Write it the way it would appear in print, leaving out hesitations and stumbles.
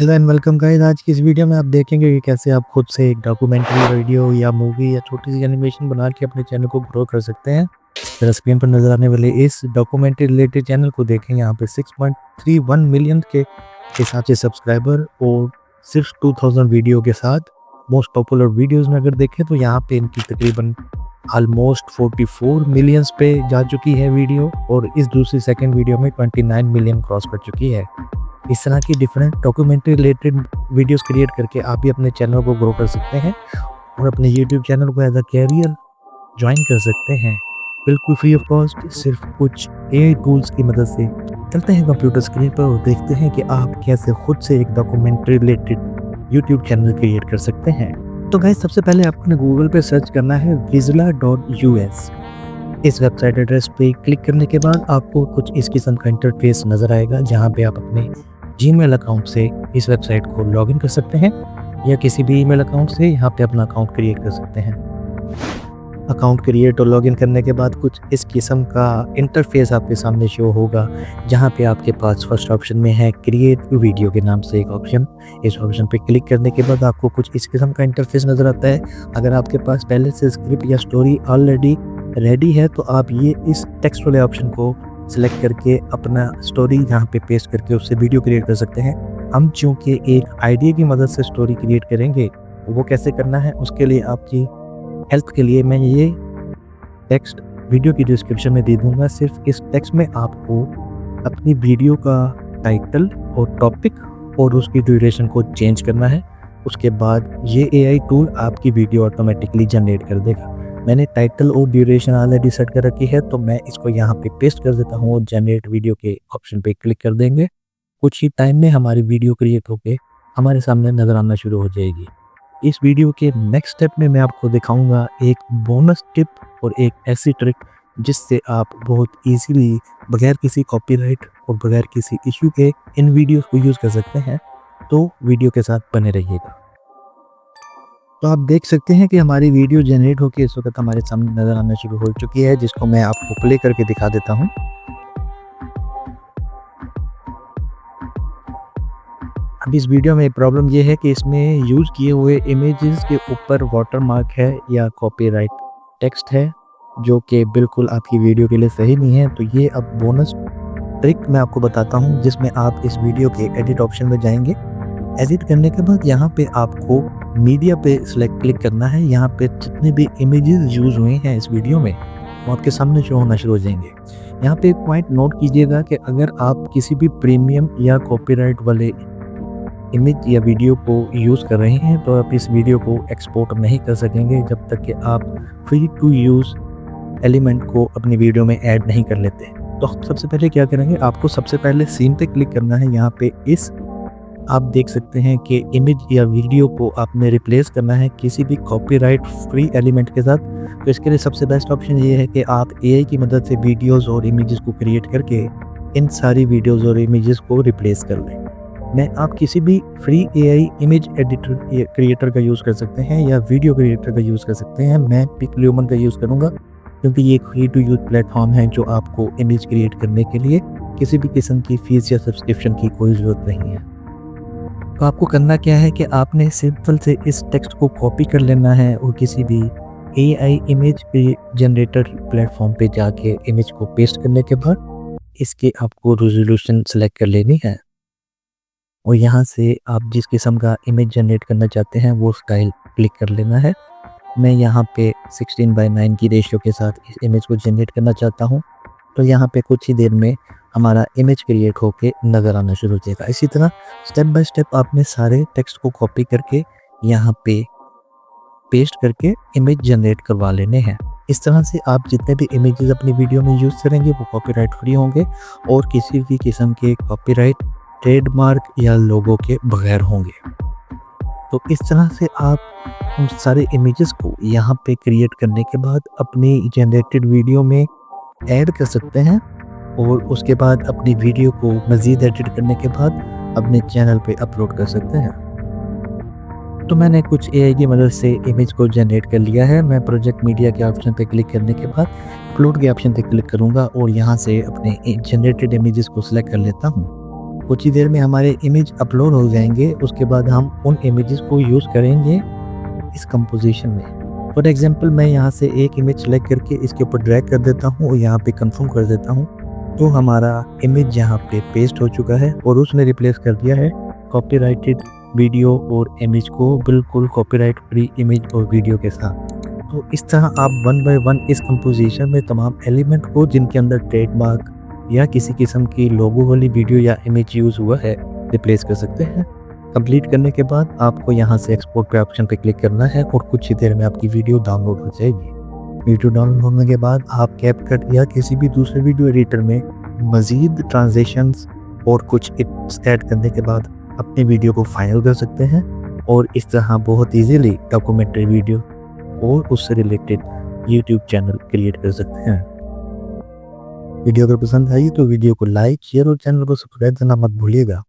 Hello and welcome guys. आज की इस वीडियो में आप देखेंगे कि कैसे आप खुद से एक डॉक्यूमेंट्री वीडियो या मूवी या छोटी सी एनिमेशन बना के अपने चैनल को ग्रो कर सकते हैं। मेरा स्क्रीन पर नजर आने वाले इस डॉक्यूमेंट्री रिलेटेड चैनल को देखें। यहाँ पे 6.31 मिलियन के हिसाब से सब्सक्राइबर और सिर्फ 2000 वीडियो के साथ मोस्ट पॉपुलर वीडियोस में अगर देखें तो यहाँ पे इनकी तकरीबन ऑलमोस्ट 44 मिलियंस पे जा चुकी है वीडियो, और इस दूसरी सेकंड वीडियो में 29 मिलियन क्रॉस कर चुकी है। इस तरह की different documentary related videos create करके आप भी अपने चैनल को ग्रो कर सकते हैं और अपने यूट्यूब चैनल को एज अ कैरियर ज्वाइन कर सकते हैं, बिल्कुल फ्री ऑफ कॉस्ट, सिर्फ कुछ एआई टूल्स की मदद से। चलते हैं कंप्यूटर स्क्रीन पर और देखते हैं कि आप कैसे खुद से एक documentary related YouTube channel create कर सकते हैं। तो गाइस, सबसे पहले आपको गूगल पे सर्च करना है vizsla.us। इस वेबसाइट एड्रेस पे क्लिक करने के बाद आपको कुछ इस किस्म का इंटरफेस नज़र आएगा, जहाँ पे आप अपने जीमेल अकाउंट से इस वेबसाइट को लॉगिन कर सकते हैं या किसी भी ईमेल अकाउंट से यहाँ पे अपना अकाउंट क्रिएट कर सकते हैं। अकाउंट क्रिएट और लॉगिन करने के बाद कुछ इस किस्म का इंटरफेस आपके सामने शो होगा, जहाँ पे आपके पास फर्स्ट ऑप्शन में है क्रिएट वीडियो के नाम से एक ऑप्शन। इस ऑप्शन पे क्लिक करने के बाद आपको कुछ इस किस्म का इंटरफेस नज़र आता है। अगर आपके पास पहले से स्क्रिप्ट या स्टोरी ऑलरेडी रेडी है तो आप ये इस टेक्स्ट वाले ऑप्शन को सिलेक्ट करके अपना स्टोरी यहाँ पे पेस्ट करके उससे वीडियो क्रिएट कर सकते हैं। हम चूँकि एक आइडिया की मदद से स्टोरी क्रिएट करेंगे, वो कैसे करना है उसके लिए आपकी हेल्प के लिए मैं ये टेक्स्ट वीडियो की डिस्क्रिप्शन में दे दूँगा। सिर्फ इस टेक्स्ट में आपको अपनी वीडियो का टाइटल और टॉपिक और उसकी ड्यूरेशन को चेंज करना है। उसके बाद ये एआई टूल आपकी वीडियो ऑटोमेटिकली जनरेट कर देगा। मैंने टाइटल और ड्यूरेशन ऑलरेडी सेट कर रखी है, तो मैं इसको यहाँ पे पेस्ट कर देता हूँ और जनरेट वीडियो के ऑप्शन पे क्लिक कर देंगे। कुछ ही टाइम में हमारी वीडियो क्रिएट होके हमारे सामने नज़र आना शुरू हो जाएगी। इस वीडियो के नेक्स्ट स्टेप में मैं आपको दिखाऊंगा एक बोनस टिप और एक ऐसी ट्रिक जिससे आप बहुत ईजीली बगैर किसी कॉपीराइट और बगैर किसी इशू के इन वीडियोस को यूज़ कर सकते हैं। तो वीडियो के साथ बने रहिएगा। तो आप देख सकते हैं कि हमारी वीडियो जनरेट होकर इस वक्त हमारे सामने नज़र आना शुरू हो चुकी है, जिसको मैं आपको प्ले करके दिखा देता हूं। अब इस वीडियो में प्रॉब्लम ये है कि इसमें यूज़ किए हुए इमेजेस के ऊपर वाटरमार्क है या कॉपीराइट टेक्स्ट है, जो कि बिल्कुल आपकी वीडियो के लिए सही नहीं है। तो ये अब बोनस ट्रिक मैं आपको बताता हूं, जिसमें आप इस वीडियो के एडिट ऑप्शन में जाएंगे। एडिट करने के बाद यहाँ पे आपको मीडिया पे सिलेक्ट क्लिक करना है। यहाँ पे जितने भी इमेजेस यूज़ हुए हैं इस वीडियो में वो आपके सामने शो होना शुरू हो जाएंगे। यहाँ पे एक पॉइंट नोट कीजिएगा कि अगर आप किसी भी प्रीमियम या कॉपीराइट वाले इमेज या वीडियो को यूज़ कर रहे हैं तो आप इस वीडियो को एक्सपोर्ट नहीं कर सकेंगे जब तक कि आप फ्री टू यूज़ एलिमेंट को अपनी वीडियो में ऐड नहीं कर लेते। तो सबसे पहले क्या करेंगे, आपको सबसे पहले सीन पे क्लिक करना है। यहाँ पे इस आप देख सकते हैं कि इमेज या वीडियो को आपने रिप्लेस करना है किसी भी कॉपीराइट फ्री एलिमेंट के साथ। तो इसके लिए सबसे बेस्ट ऑप्शन ये है कि आप एआई की मदद से वीडियोस और इमेजेस को क्रिएट करके इन सारी वीडियोस और इमेजेस को रिप्लेस कर लें। मैं आप किसी भी free AI image editor creator का यूज़ कर सकते हैं या वीडियो क्रिएटर का यूज़ कर सकते हैं। मैं पिक्लुमन का यूज़ करूँगा क्योंकि ये एक फ्री टू यूज प्लेटफॉर्म है जो आपको इमेज क्रिएट करने के लिए किसी भी किस्म की फीस या सब्सक्रिप्शन की कोई ज़रूरत नहीं है। तो आपको करना क्या है कि आपने सिंपल से इस टेक्स्ट को कॉपी कर लेना है और किसी भी एआई इमेज जनरेटर प्लेटफॉर्म पे जाके इमेज को पेस्ट करने के बाद इसके आपको रेजोल्यूशन सेलेक्ट कर लेनी है और यहाँ से आप जिस किस्म का इमेज जनरेट करना चाहते हैं वो स्टाइल क्लिक कर लेना है। मैं यहाँ पे 16:9 की रेशियो के साथ इस इमेज को जनरेट करना चाहता हूँ। तो यहाँ पे कुछ ही देर में हमारा इमेज क्रिएट होके नज़र आना शुरू हो जाएगा। इसी तरह स्टेप बाय स्टेप आपने सारे टेक्स्ट को कॉपी करके यहाँ पे पेस्ट करके इमेज जनरेट करवा लेने हैं। इस तरह से आप जितने भी इमेजेस अपनी वीडियो में यूज़ करेंगे वो कॉपीराइट फ्री होंगे और किसी भी किस्म के कॉपीराइट, ट्रेडमार्क या लोगो के बगैर होंगे। तो इस तरह से आप उन सारे इमेजेस को यहाँ पे क्रिएट करने के बाद अपनी जनरेटेड वीडियो में ऐड कर सकते हैं और उसके बाद अपनी वीडियो को मज़ीद एडिट करने के बाद अपने चैनल पे अपलोड कर सकते हैं। तो मैंने कुछ एआई की मदद से इमेज को जनरेट कर लिया है। मैं प्रोजेक्ट मीडिया के ऑप्शन पे क्लिक करने के बाद अपलोड के ऑप्शन पे क्लिक करूँगा और यहाँ से अपने जनरेटेड इमेजेस को सिलेक्ट कर लेता हूँ कुछ ही देर में हमारे इमेज अपलोड हो जाएंगे। उसके बाद हम उन इमेजेस को यूज़ करेंगे इस कंपोजिशन में। फॉर एग्जांपल मैं यहाँ से एक इमेज सेलेक्ट करके इसके ऊपर ड्रैग कर देता हूँ और यहाँ पे कंफर्म कर देता हूँ, तो हमारा इमेज यहाँ पे पेस्ट हो चुका है और उसने रिप्लेस कर दिया है कॉपीराइटेड वीडियो और इमेज को बिल्कुल कॉपीराइट फ्री इमेज और वीडियो के साथ। तो इस तरह आप वन बाय वन इस कंपोजिशन में तमाम एलिमेंट को जिनके अंदर ट्रेडमार्क या किसी किस्म की लोगो वाली वीडियो या इमेज यूज़ हुआ है रिप्लेस कर सकते हैं। कंप्लीट करने के बाद आपको यहाँ से एक्सपोर्ट पे ऑप्शन पे क्लिक करना है और कुछ ही देर में आपकी वीडियो डाउनलोड हो जाएगी। वीडियो डाउनलोड होने के बाद आप कैपकट या किसी भी दूसरे वीडियो एडिटर में मज़ीद ट्रांजिशंस और कुछ इट्स ऐड करने के बाद अपनी वीडियो को फाइनल कर सकते हैं और इस तरह बहुत ईजीली डॉक्यूमेंट्री वीडियो और उससे रिलेटेड यूट्यूब चैनल क्रिएट कर सकते हैं। वीडियो अगर पसंद आई तो वीडियो को लाइक, शेयर और चैनल को सब्सक्राइब करना मत भूलिएगा।